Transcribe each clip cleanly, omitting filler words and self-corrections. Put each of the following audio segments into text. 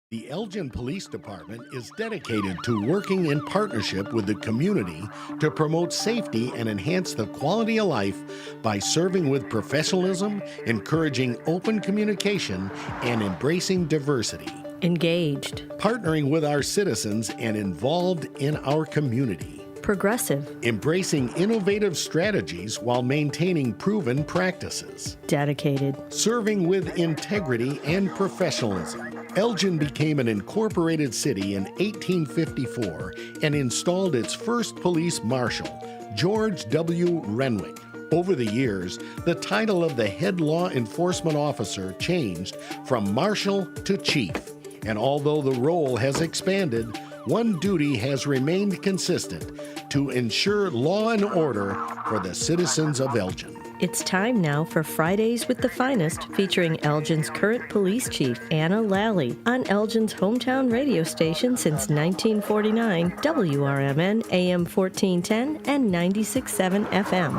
The Elgin Police Department is dedicated to working in partnership with the community to promote safety and enhance the quality of life by serving with professionalism, encouraging open communication, and embracing diversity. Engaged. Partnering with our citizens and involved in our community. Progressive. Embracing innovative strategies while maintaining proven practices. Dedicated. Serving with integrity and professionalism. Elgin became an incorporated city in 1854 and installed its first police marshal, George W. Renwick. Over the years, the title of the head law enforcement officer changed from marshal to chief. And although the role has expanded, one duty has remained consistent: to ensure law and order for the citizens of Elgin. It's time now for Fridays with the Finest, featuring Elgin's current police chief, Anna Lally, on Elgin's hometown radio station since 1949, WRMN AM 1410 and 96.7 FM.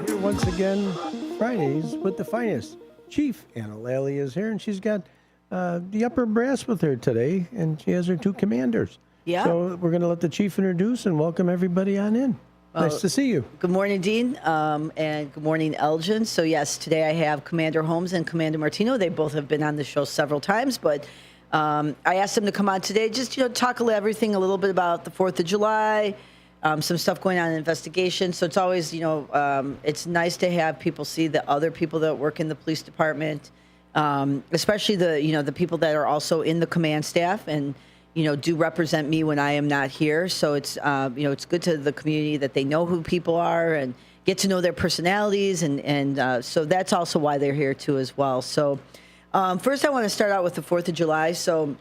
Here once again, Fridays with the Finest. Chief Anna Lally is here, and she's got the upper brass with her today, and she has her two commanders. Yeah. So we're going to let the chief introduce and welcome everybody on in. Nice to see you. Good morning, Dean, and good morning, Elgin. So, yes, today I have Commander Holmes and Commander Martino. They both have been on the show several times, but I asked them to come on today just, talk everything a little bit about the 4th of July, some stuff going on in investigation. So it's always, it's nice to have people see the other people that work in the police department, especially the people that are also in the command staff and, do represent me when I am not here. So it's, it's good to the community that they know who people are and get to know their personalities. And so that's also why they're here too as well. So first I want to start out with the 4th of July. So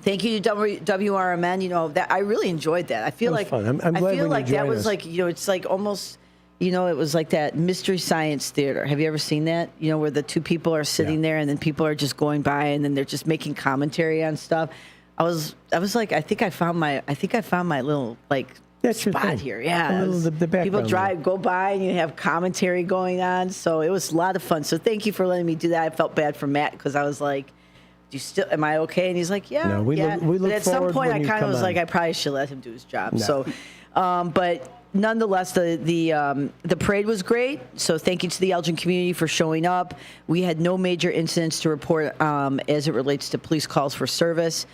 thank you to WRMN. That I really enjoyed that. I feel like fun. I'm glad I feel when like you that join was us. like, it's like almost, it was like that Mystery Science Theater. Have you ever seen that? Where the two people are sitting there and then people are just going by and then they're just making commentary on stuff. I was like, I think I found my little That's your spot thing. here. Yeah. A little, the People background go by and you have commentary going on. So it was a lot of fun. So thank you for letting me do that. I felt bad for Matt because I was like, am I okay? And he's like, yeah. No, we yeah. look but at some forward point, when I you kind of come was like, on. I probably should let him do his job. No. So, but nonetheless, the parade was great. So thank you to the Elgin community for showing up. We had no major incidents to report as it relates to police calls for service.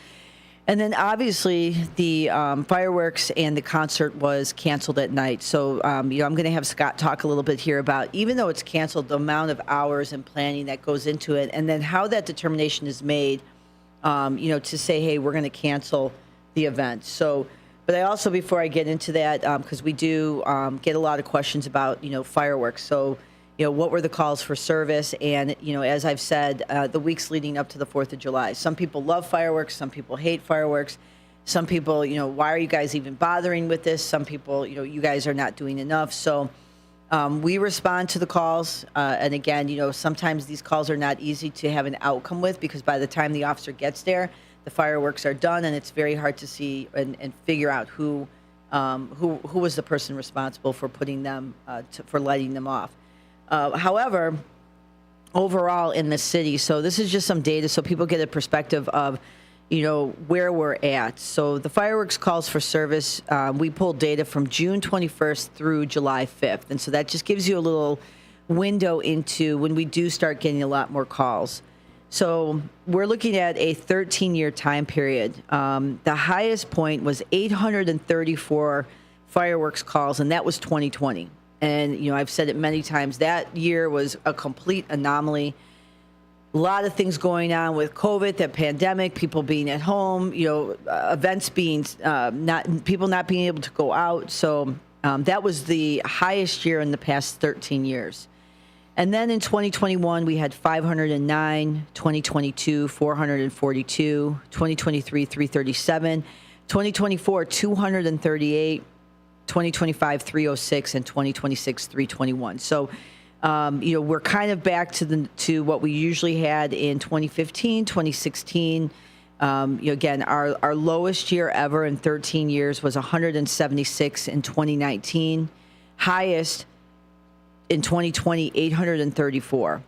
And then obviously the fireworks and the concert was canceled at night. So, I'm going to have Scott talk a little bit here about, even though it's canceled, the amount of hours and planning that goes into it, and then how that determination is made, to say, hey, we're going to cancel the event. So, but I also, before I get into that, because we do get a lot of questions about, fireworks. So, what were the calls for service? And, as I've said, the weeks leading up to the 4th of July, some people love fireworks. Some people hate fireworks. Some people, why are you guys even bothering with this? Some people, you guys are not doing enough. So we respond to the calls. And again, sometimes these calls are not easy to have an outcome with because by the time the officer gets there, the fireworks are done and it's very hard to see and figure out who was the person responsible for putting them, for lighting them off. However, overall in the city, so this is just some data so people get a perspective of, where we're at. So the fireworks calls for service, we pulled data from June 21st through July 5th. And so that just gives you a little window into when we do start getting a lot more calls. So we're looking at a 13-year time period. The highest point was 834 fireworks calls, and that was 2020. And, I've said it many times, that year was a complete anomaly. A lot of things going on with COVID, the pandemic, people being at home, events being people not being able to go out. So that was the highest year in the past 13 years. And then in 2021, we had 509, 2022, 442, 2023, 337, 2024, 238. 2025, 306, and 2026, 321. So, we're kind of back to what we usually had in 2015, 2016. Again, our lowest year ever in 13 years was 176 in 2019. Highest in 2020, 834.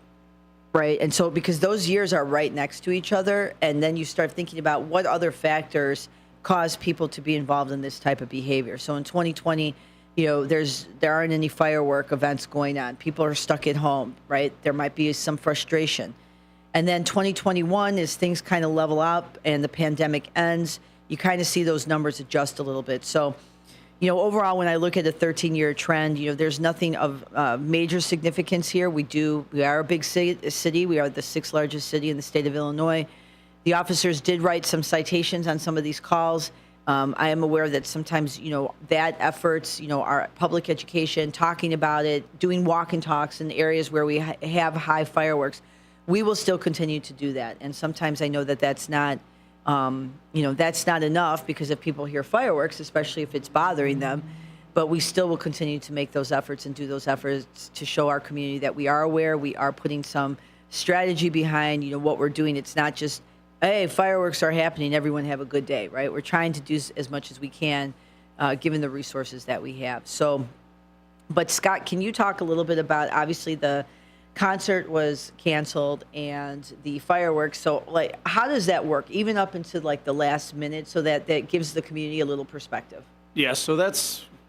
right? And so because those years are right next to each other, and then you start thinking about what other factors cause people to be involved in this type of behavior. So in 2020, there aren't any firework events going on. People are stuck at home, right? There might be some frustration. And then 2021, as things kind of level up and the pandemic ends, you kind of see those numbers adjust a little bit. So, overall, when I look at a 13-year trend, there's nothing of major significance here. We are a big city. We are the 6th largest city in the state of Illinois. The officers did write some citations on some of these calls. I am aware that sometimes, that efforts, our public education, talking about it, doing walk and talks in areas where we have high fireworks, we will still continue to do that. And sometimes I know that that's not, that's not enough, because if people hear fireworks, especially if it's bothering them, but we still will continue to make those efforts and do those efforts to show our community that we are aware, we are putting some strategy behind, what we're doing. It's not just, hey, fireworks are happening, everyone have a good day, right? We're trying to do as much as we can, given the resources that we have. So, but Scott, can you talk a little bit about, obviously the concert was canceled and the fireworks. So how does that work, even up into the last minute, so that gives the community a little perspective? Yeah, so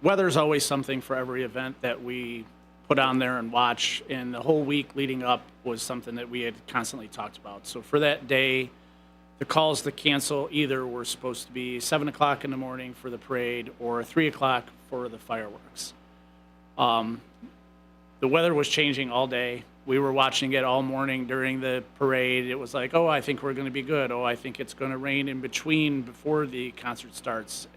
weather's always something for every event that we put on there and watch. And the whole week leading up was something that we had constantly talked about. So for that day, the calls to cancel either were supposed to be 7 o'clock in the morning for the parade or 3 o'clock for the fireworks. The weather was changing all day. We were watching it all morning during the parade. It was like, oh, I think we're going to be good. Oh, I think it's going to rain in between before the concert starts.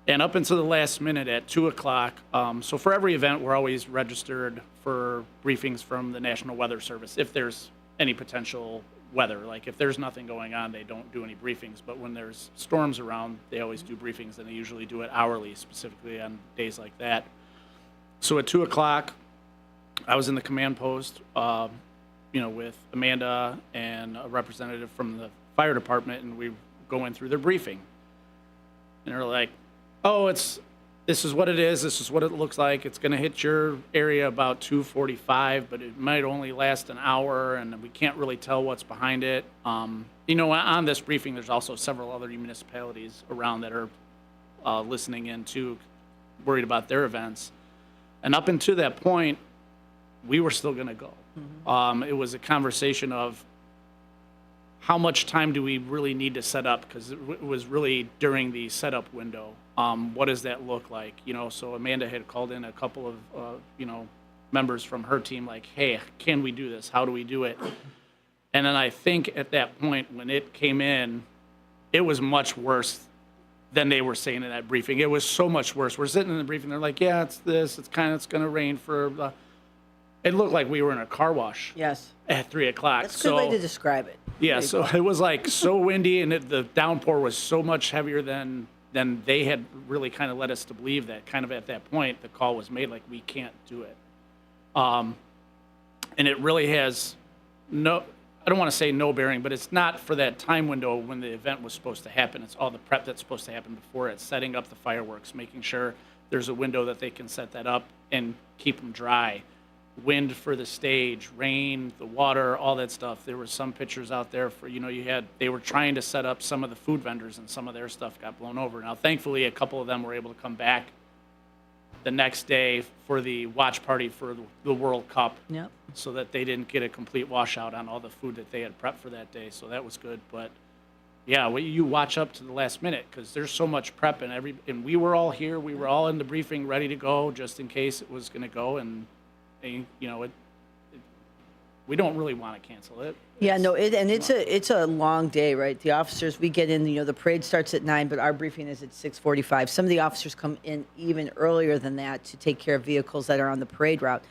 And up until the last minute at 2 o'clock, so for every event, we're always registered for briefings from the National Weather Service if there's any potential weather. Like if there's nothing going on, they don't do any briefings. But when there's storms around, they always do briefings, and they usually do it hourly, specifically on days like that. So at 2 o'clock, I was in the command post, with Amanda and a representative from the fire department, and we were going through their briefing. And they're like, oh, this is what it is. This is what it looks like. It's going to hit your area about 2:45, but it might only last an hour, and we can't really tell what's behind it. On this briefing, there's also several other municipalities around that are listening in too, worried about their events. And up until that point, we were still going to go. Mm-hmm. It was a conversation of how much time do we really need to set up, because it was really during the setup window. What does that look like? So Amanda had called in a couple of, members from her team, like, hey, can we do this? How do we do it? And then I think at that point when it came in, it was much worse than they were saying in that briefing. It was so much worse. We're sitting in the briefing, they're like, yeah, it's going to rain for, it looked like we were in a car wash. Yes. At 3 o'clock. That's a good way to describe it. Yeah, so it was so windy, and the downpour was so much heavier than they had really kind of led us to believe. That kind of at that point, the call was made, like, we can't do it. And it really has I don't want to say no bearing, but it's not for that time window when the event was supposed to happen. It's all the prep that's supposed to happen before it, setting up the fireworks, making sure there's a window that they can set that up and keep them dry. Wind for the stage, rain, the water, all that stuff. There were some pictures out there for, they were trying to set up some of the food vendors, and some of their stuff got blown over. Now, thankfully, a couple of them were able to come back the next day for the watch party for the World Cup. Yep. So that they didn't get a complete washout on all the food that they had prepped for that day. So that was good. But yeah, you watch up to the last minute, because there's so much prep, and we were all here. We were all in the briefing ready to go just in case it was going to go. And we don't really want to cancel it. Yeah, no, it's a long day, right? The officers, we get in, the parade starts at 9, but our briefing is at 6:45. Some of the officers come in even earlier than that to take care of vehicles that are on the parade route.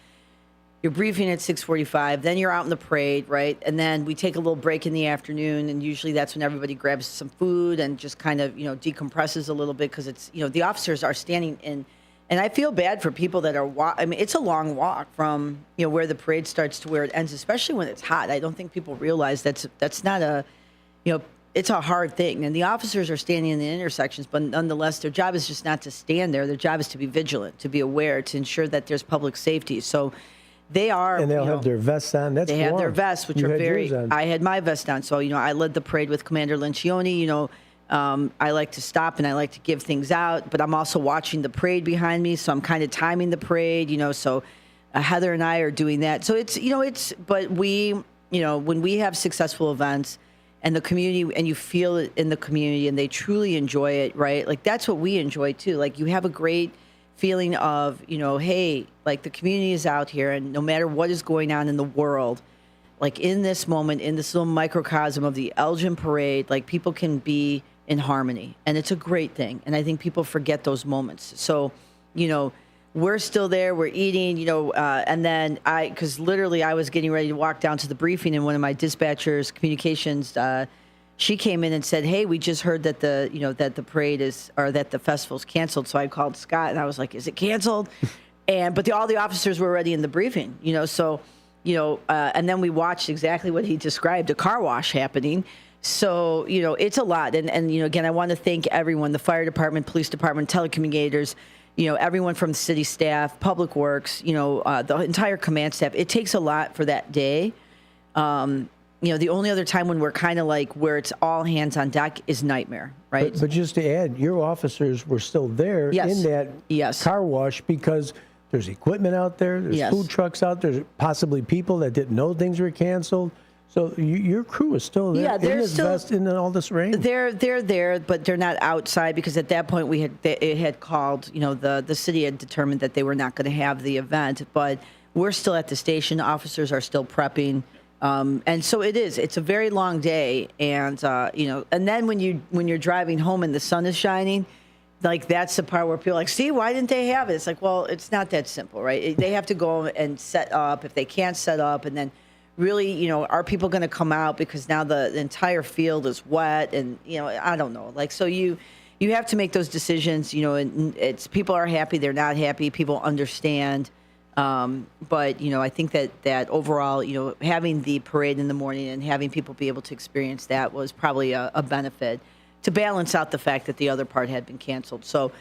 You're briefing at 6:45, then you're out in the parade, right? And then we take a little break in the afternoon, and usually that's when everybody grabs some food and just kind of, decompresses a little bit, because it's, the officers are standing in. And I feel bad for people that are it's a long walk from, where the parade starts to where it ends, especially when it's hot. I don't think people realize that's not a, it's a hard thing. And the officers are standing in the intersections, but nonetheless, their job is just not to stand there. Their job is to be vigilant, to be aware, to ensure that there's public safety. So They are. And they'll have their vests on. That's They have their warm. vests, which You are had very. yours on. I had my vest on, so I led the parade with Commander Lencioni. I like to stop and I like to give things out, but I'm also watching the parade behind me, so I'm kind of timing the parade. So Heather and I are doing that. So but we, when we have successful events and the community, and you feel it in the community, and they truly enjoy it, right? Like that's what we enjoy too. Like you have a great feeling of, hey, like the community is out here, and no matter what is going on in the world, like in this moment, in this little microcosm of the Elgin Parade, like people can be in harmony, and it's a great thing. And I think people forget those moments. So, we're still there, we're eating, and then because literally I was getting ready to walk down to the briefing, and one of my dispatchers, communications, she came in and said, "Hey, we just heard that that the parade that the festival's canceled." So I called Scott and I was like, "Is it canceled?" But all the officers were already in the briefing, so, and then we watched exactly what he described, a car wash happening. So, it's a lot. And again, I want to thank everyone, the fire department, police department, telecommunicators, everyone from the city staff, public works, the entire command staff. It takes a lot for that day. The only other time when we're kind of like where it's all hands on deck is nightmare, right? But just to add, your officers were still there in that car wash because there's equipment out there, there's food trucks out there, there's possibly people that didn't know things were canceled. So your crew is still there in this vest in all this rain. They're there, but they're not outside because at that point it had called. The city had determined that they were not going to have the event, but we're still at the station. Officers are still prepping, and so it's a very long day, and and then when you're driving home and the sun is shining. Like that's the part where people are like, see, why didn't they have it? It's like, well, it's not that simple, right? They have to go and set up if they can't set up, and then really, are people going to come out because now the entire field is wet, and I don't know. Like, so you have to make those decisions. And it's people are happy, they're not happy, people understand. But I think that overall, having the parade in the morning and having people be able to experience that was probably a benefit to balance out the fact that the other part had been canceled. So,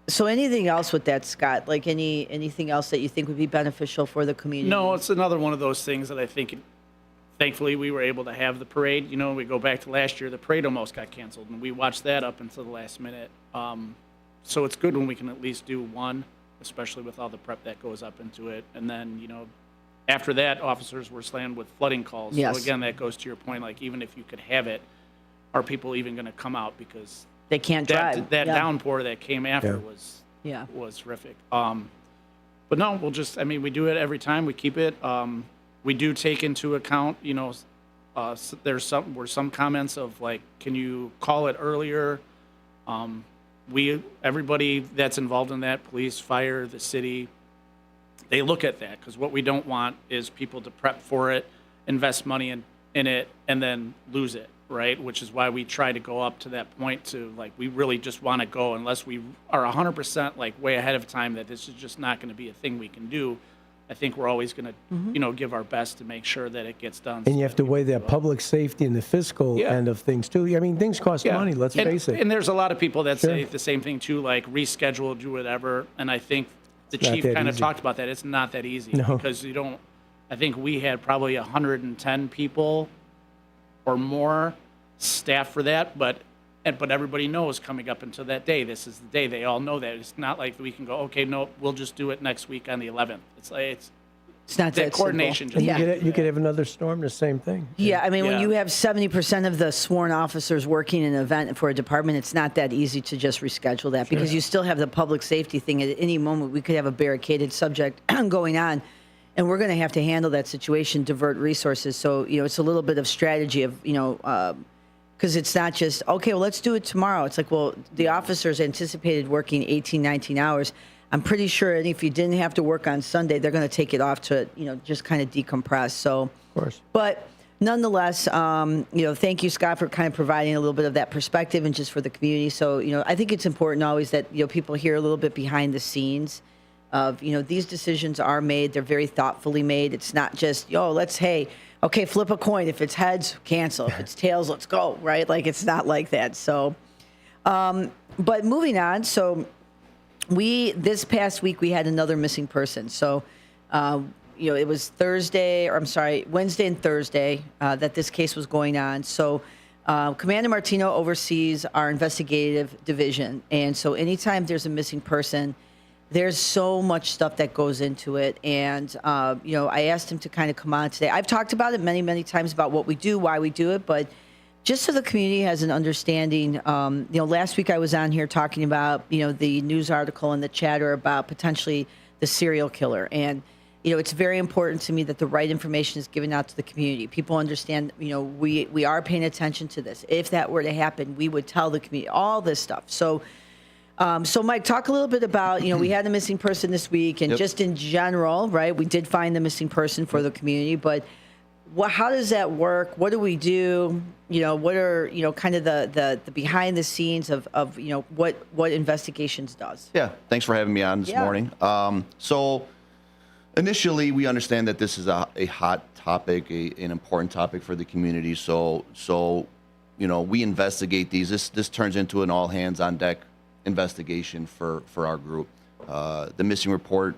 so anything else with that, Scott? Like anything else that you think would be beneficial for the community? No, it's another one of those things that I think, thankfully, we were able to have the parade. We go back to last year, the parade almost got canceled, and we watched that up until the last minute. So it's good when we can at least do one, especially with all the prep that goes up into it. And then, after that, officers were slammed with flooding calls. Yes. So again, that goes to your point, like even if you could have it, are people even going to come out because they can't drive? That downpour that came after was horrific. But no, we do it every time. We keep it. We do take into account, there's some comments of like, can you call it earlier? Everybody that's involved in that, police, fire, the city, they look at that because what we don't want is people to prep for it, invest money in it, and then lose it. Right, which is why we try to go up to that point to like we really just want to go unless we are 100% like way ahead of time that this is just not going to be a thing we can do. I think we're always going to give our best to make sure that it gets done. And you have to weigh that public safety and the fiscal end of things too. I mean, things cost money. Let's face it. And there's a lot of people that say the same thing too, like reschedule, do whatever. And I think the chief kind of talked about that. It's not that easy because I think we had probably 110 people or more staff for that, but everybody knows coming up until that day, this is the day. They all know that. It's not like we can go, okay, no, we'll just do it next week on the 11th. It's like it's not that coordination. simple. You could have another storm, the same thing. Yeah, when you have 70% of the sworn officers working in an event for a department, it's not that easy to just reschedule that because you still have the public safety thing. At any moment, we could have a barricaded subject going on. And we're going to have to handle that situation, divert resources. So, it's a little bit of strategy of, because it's not just, okay, well, let's do it tomorrow. It's like, well, the officers anticipated working 18, 19 hours. I'm pretty sure if you didn't have to work on Sunday, they're going to take it off to, just kind of decompress. So, of course. But nonetheless, thank you, Scott, for kind of providing a little bit of that perspective and just for the community. So, I think it's important always that, people hear a little bit behind the scenes of, these decisions are made. They're very thoughtfully made. It's not just, okay, flip a coin. If it's heads, cancel. If it's tails, let's go, right? Like, it's not like that. So, but moving on. So this past week, we had another missing person. So It was Wednesday and Thursday that this case was going on. So Commander Martino oversees our investigative division. And so anytime there's a missing person, there's so much stuff that goes into it. And, I asked him to kind of come on today. I've talked about it many, many times about what we do, why we do it, but just so the community has an understanding, last week I was on here talking about, the news article and the chatter about potentially the serial killer. And, it's very important to me that the right information is given out to the community. People understand, we are paying attention to this. If that were to happen, we would tell the community all this stuff. So Mike, talk a little bit about, we had a missing person this week and just in general, right? We did find the missing person for the community, but how does that work? What do we do? What are, kind of the behind the scenes of what investigations does? Yeah. Thanks for having me on this morning. So initially we understand that this is a hot topic, an important topic for the community. So, we investigate these. This turns into an all hands on deck investigation for our group. The missing report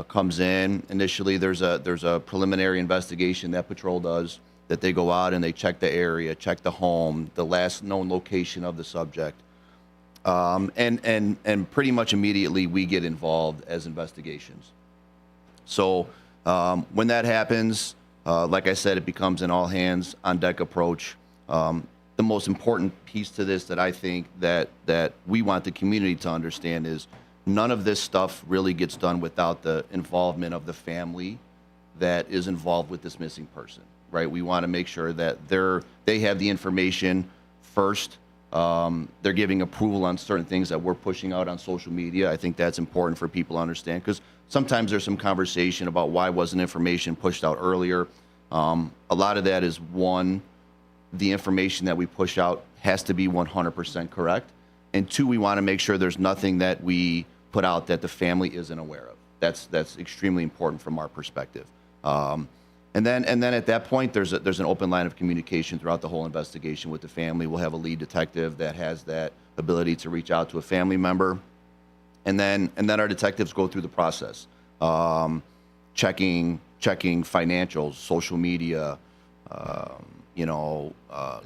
comes in. Initially, there's a preliminary investigation that patrol does, that they go out and they check the area, check the home, the last known location of the subject, and pretty much immediately we get involved as investigations. So when that happens, like I said, it becomes an all hands on deck approach. The most important piece to this that I think that we want the community to understand is none of this stuff really gets done without the involvement of the family that is involved with this missing person, right? We want to make sure that they have the information first. They're giving approval on certain things that we're pushing out on social media. I think that's important for people to understand, because sometimes there's some conversation about why wasn't information pushed out earlier. A lot of that is, one, the information that we push out has to be 100% correct. And two, we want to make sure there's nothing that we put out that the family isn't aware of. That's extremely important from our perspective. And then at that point, there's an open line of communication throughout the whole investigation with the family. We'll have a lead detective that has that ability to reach out to a family member. And then our detectives go through the process, checking financials, social media,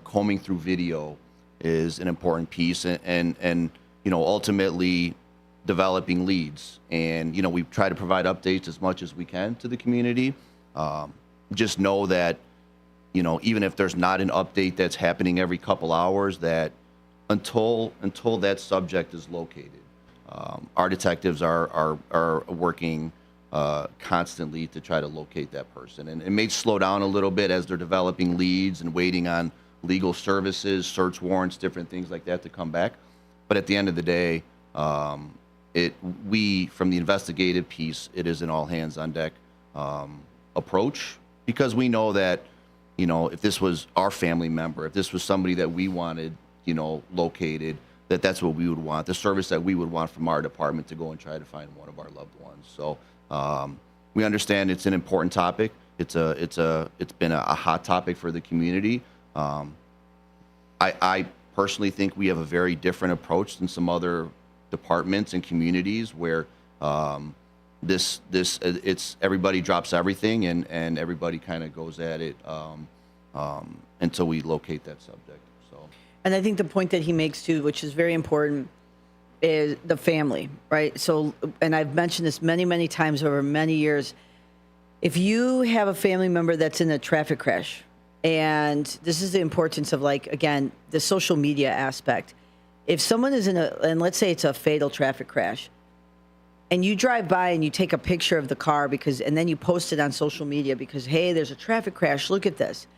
combing through video is an important piece, and ultimately developing leads. And we try to provide updates as much as we can to the community. Just know that even if there's not an update that's happening every couple hours, that until that subject is located, our detectives are working constantly to try to locate that person. And it may slow down a little bit as they're developing leads and waiting on legal services, search warrants, different things like that to come back. But at the end of the day, we, from the investigative piece, it is an all hands on deck approach, because we know that, if this was our family member, if this was somebody that we wanted, located, that's what we would want, the service that we would want from our department to go and try to find one of our loved ones. So we understand it's an important topic. It's been a hot topic for the community. I personally think we have a very different approach than some other departments and communities where it's everybody drops everything and everybody kind of goes at it until we locate that subject. So, and I think the point that he makes too, which is very important, is the family, right? So, and I've mentioned this many, many times over many years. If you have a family member that's in a traffic crash, and this is the importance of, again, the social media aspect. If someone is and let's say it's a fatal traffic crash, and you drive by and you take a picture of the car and then you post it on social media because, hey, there's a traffic crash, look at this.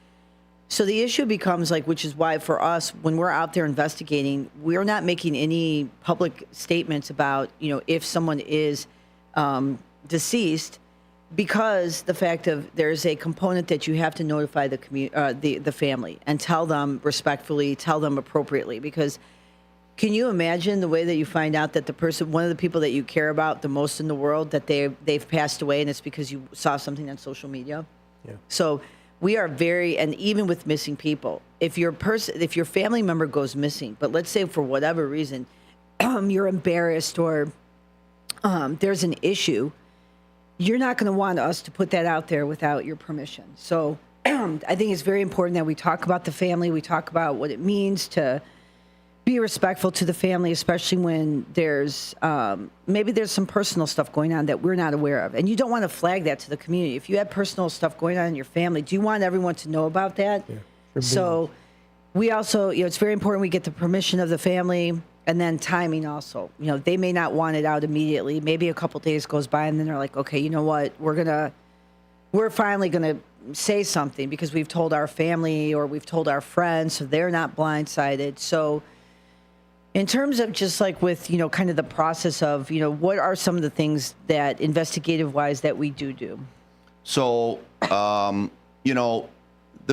So the issue becomes which is why for us, when we're out there investigating, we're not making any public statements about, if someone is deceased, because the fact of there's a component that you have to notify the family and tell them respectfully, tell them appropriately. Because can you imagine the way that you find out that the person, one of the people that you care about the most in the world, that they've passed away, and it's because you saw something on social media? Yeah. So we are and even with missing people, if your family member goes missing, but let's say for whatever reason, you're embarrassed or there's an issue, you're not going to want us to put that out there without your permission. So I think it's very important that we talk about the family. We talk about what it means to be respectful to the family, especially when there's maybe there's some personal stuff going on that we're not aware of. And you don't want to flag that to the community. If you have personal stuff going on in your family, do you want everyone to know about that? Yeah, so we also, it's very important we get the permission of the family, and then timing also. They may not want it out immediately. Maybe a couple days goes by and then they're like, okay, you know what? We're finally going to say something because we've told our family or we've told our friends, so they're not blindsided. So in terms of just like with, kind of the process of, what are some of the things that investigative wise that we do? So, the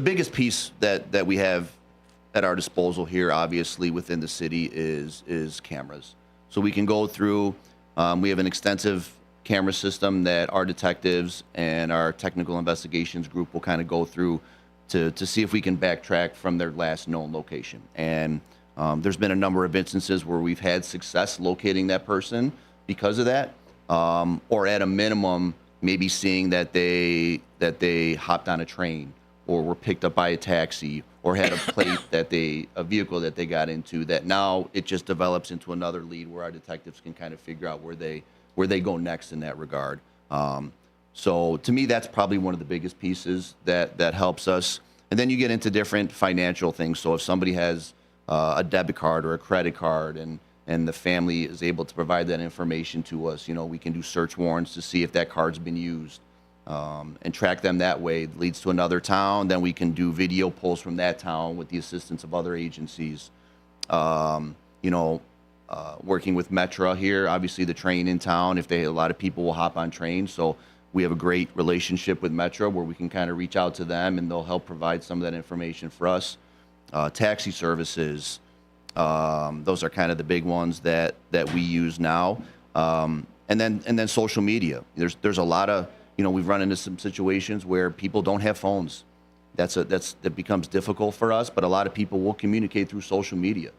biggest piece that we have at our disposal here, obviously within the city, is cameras. So we can go through, we have an extensive camera system that our detectives and our technical investigations group will kind of go through to see if we can backtrack from their last known location. And there's been a number of instances where we've had success locating that person because of that, or at a minimum, maybe seeing that they hopped on a train or were picked up by a taxi or had a vehicle that they got into, that now it just develops into another lead where our detectives can kind of figure out where they go next in that regard. So to me, that's probably one of the biggest pieces that helps us. And then you get into different financial things. So if somebody has a debit card or a credit card and the family is able to provide that information to us, we can do search warrants to see if that card's been used. And track them that way. It leads to another town. Then we can do video pulls from that town with the assistance of other agencies. Working with Metro here, obviously the train in town, a lot of people will hop on trains. So we have a great relationship with Metro where we can kind of reach out to them and they'll help provide some of that information for us. Taxi services, those are kind of the big ones that we use now. And then social media. There's a lot of, we've run into some situations where people don't have phones. That becomes difficult for us, but a lot of people will communicate through social media.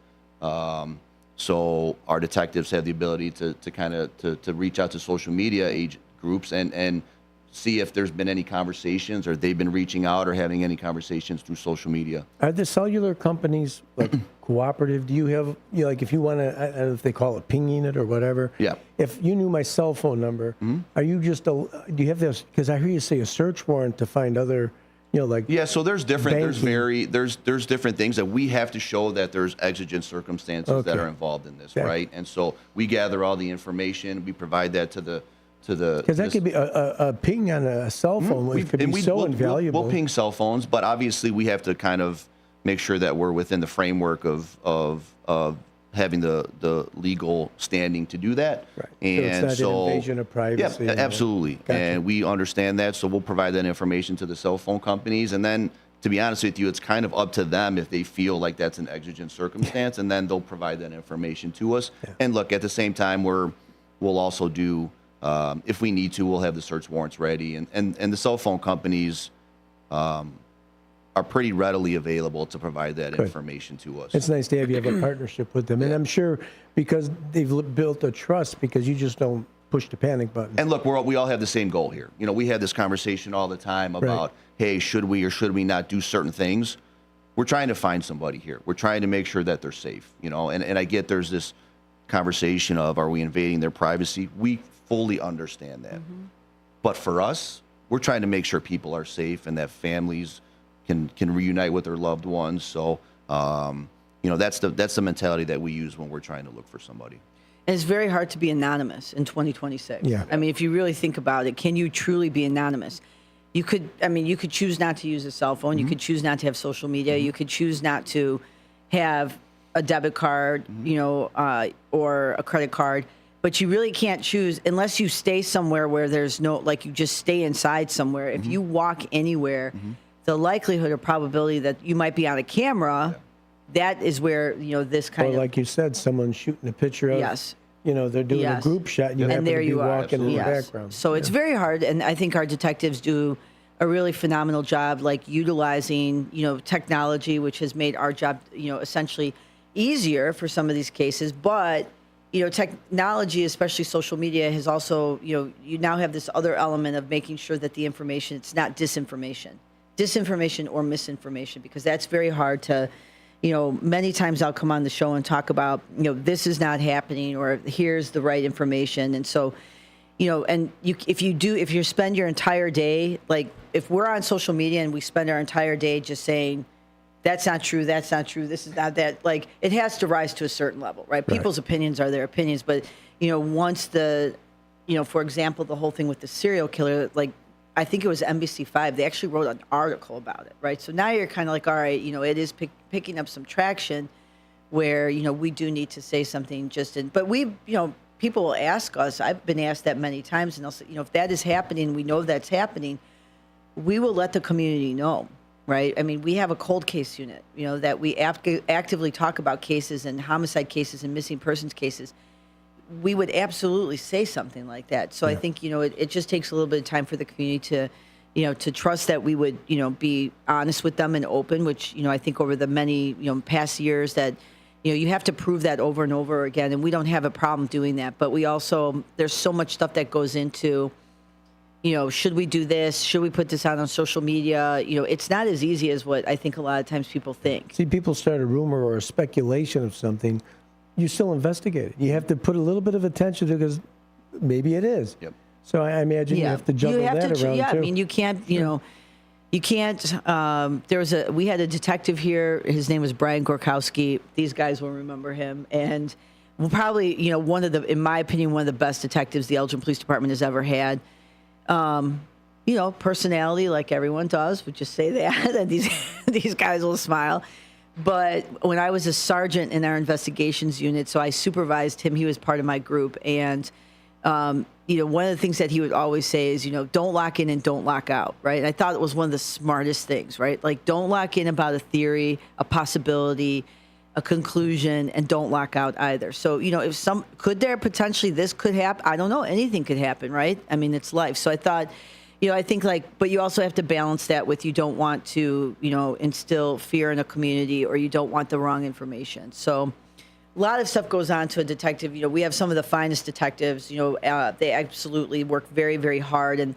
So our detectives have the ability to kind of to reach out to social media groups and see if there's been any conversations or they've been reaching out or having any conversations through social media. Are the cellular companies like cooperative? Do you have, like if you want to, I don't know if they call it pinging it or whatever. Yeah. If you knew my cell phone number, are you do you have this, because I hear you say a search warrant to find other, Yeah, so there's different, banking. there's different things that we have to show that there's exigent circumstances that are involved in this, right? And so we gather all the information, we provide that to the because that could be a ping on a cell phone. It could be so invaluable. We'll ping cell phones, but obviously we have to kind of make sure that we're within the framework of having the legal standing to do that. Right. And so it's not an invasion of privacy. Yeah, absolutely. Gotcha. And we understand that, so we'll provide that information to the cell phone companies, and then to be honest with you, it's kind of up to them if they feel like that's an exigent circumstance, and then they'll provide that information to us. Yeah. And look, at the same time, we'll also do. If we need to, we'll have the search warrants ready, and the cell phone companies are pretty readily available to provide that information to us. It's nice to have you have a partnership with them, and I'm sure because they've built a trust, because you just don't push the panic button. And look, we all have the same goal here. We have this conversation all the time about, hey, should we or should we not do certain things? We're trying to find somebody here. We're trying to make sure that they're safe. And I get there's this conversation of, are we invading their privacy? We fully understand that. But for us, we're trying to make sure people are safe and that families can reunite with their loved ones. So, that's the mentality that we use when we're trying to look for somebody. And it's very hard to be anonymous in 2026. Yeah. I mean, if you really think about it, can you truly be anonymous? You could choose not to use a cell phone. You could choose not to have social media. You could choose not to have a debit card, or a credit card. But you really can't choose unless you stay somewhere where there's no, like you just stay inside somewhere. If you walk anywhere, the likelihood or probability that you might be on a camera, that is where, this kind of. Like you said, someone shooting a picture of. Yes. They're doing a group shot and you happen there to be you are. walking in the background. So it's very hard. And I think our detectives do a really phenomenal job, like utilizing, technology, which has made our job, essentially easier for some of these cases. But technology, especially social media, has also, you now have this other element of making sure that the information, it's not disinformation or misinformation, because that's very hard to, many times I'll come on the show and talk about, this is not happening, or here's the right information. And so, and if you spend your entire day, like if we're on social media and we spend our entire day just saying, that's not true, this is not that, like, it has to rise to a certain level, right? People's opinions are their opinions, but, once for example, the whole thing with the serial killer, like, I think it was NBC5, they actually wrote an article about it, right? So now you're kind of like, all right, it is picking up some traction where, we do need to say something but we, people will ask us, I've been asked that many times, and they'll say, if that is happening, we know that's happening, we will let the community know, right? I mean, we have a cold case unit, that we actively talk about cases and homicide cases and missing persons cases. We would absolutely say something like that. So I think, it just takes a little bit of time for the community to trust that we would, be honest with them and open, which, I think over the many, past years that, you have to prove that over and over again. And we don't have a problem doing that. But we also, there's so much stuff that goes into, should we do this? Should we put this out on social media? It's not as easy as what I think a lot of times people think. See, people start a rumor or a speculation of something. You still investigate it. You have to put a little bit of attention to it because maybe it is. Yep. So I imagine you have to juggle that around too. I mean, you can't, you can't. We had a detective here. His name was Brian Gorkowski. These guys will remember him, and probably, in my opinion, one of the best detectives the Elgin Police Department has ever had. Personality, like everyone does. Would just say that, and these guys will smile. But when I was a sergeant in our investigations unit, so I supervised him, he was part of my group. And, one of the things that he would always say is, don't lock in and don't lock out, right? And I thought it was one of the smartest things, right? Like, don't lock in about a theory, a possibility, a conclusion, and don't lock out either. So, could there potentially, this could happen? I don't know. Anything could happen, right? I mean, it's life. So I thought, I think but you also have to balance that with, you don't want to, instill fear in a community, or you don't want the wrong information. So a lot of stuff goes on to a detective. We have some of the finest detectives, they absolutely work very, very hard. And,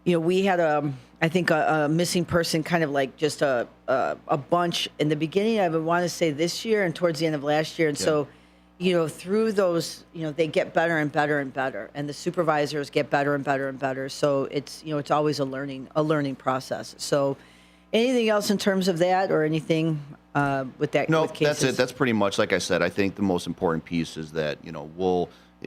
we had I think a missing person, kind of like just a bunch in the beginning, I would want to say this year and towards the end of last year. And so, through those, they get better and better and better, and the supervisors get better and better and better. So it's, it's always a learning process. So anything else in terms of that, or anything with that? No, with cases? that's it. That's pretty much, like I said, I think the most important piece is that,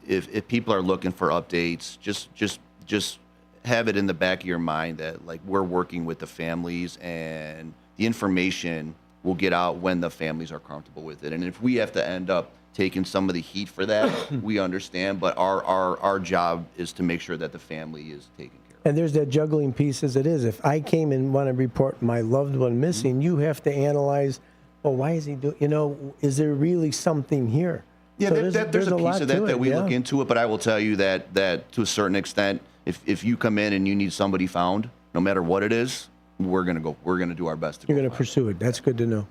if people are looking for updates, just have it in the back of your mind that, like, we're working with the families, and the information will get out when the families are comfortable with it. And if we have to end up taking some of the heat for that, we understand, but our job is to make sure that the family is taken care of. And there's that juggling piece as it is. If I came and want to report my loved one missing, you have to analyze, well, why is he doing, is there really something here? Yeah, so there's a piece of that we look into it, but I will tell you that to a certain extent, if you come in and you need somebody found, no matter what it is, we're going to do our best to You're going to pursue it. That's good to know.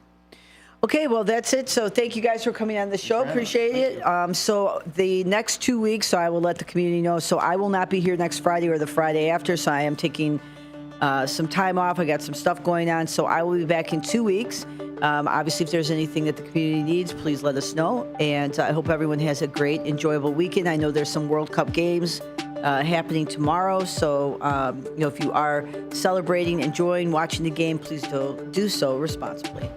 Okay, well, that's it. So thank you guys for coming on the show. Appreciate it. So the next 2 weeks, so I will let the community know. So I will not be here next Friday or the Friday after. So I am taking some time off. I got some stuff going on. So I will be back in 2 weeks. Obviously, if there's anything that the community needs, please let us know. And I hope everyone has a great, enjoyable weekend. I know there's some World Cup games happening tomorrow. So, if you are celebrating, enjoying, watching the game, please do so responsibly.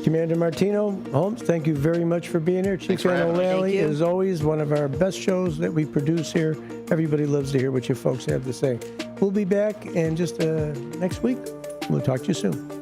Commander Martino, Holmes, thank you very much for being here. Chief Anna Lally, as always, one of our best shows that we produce here. Everybody loves to hear what you folks have to say. We'll be back in just next week. We'll talk to you soon.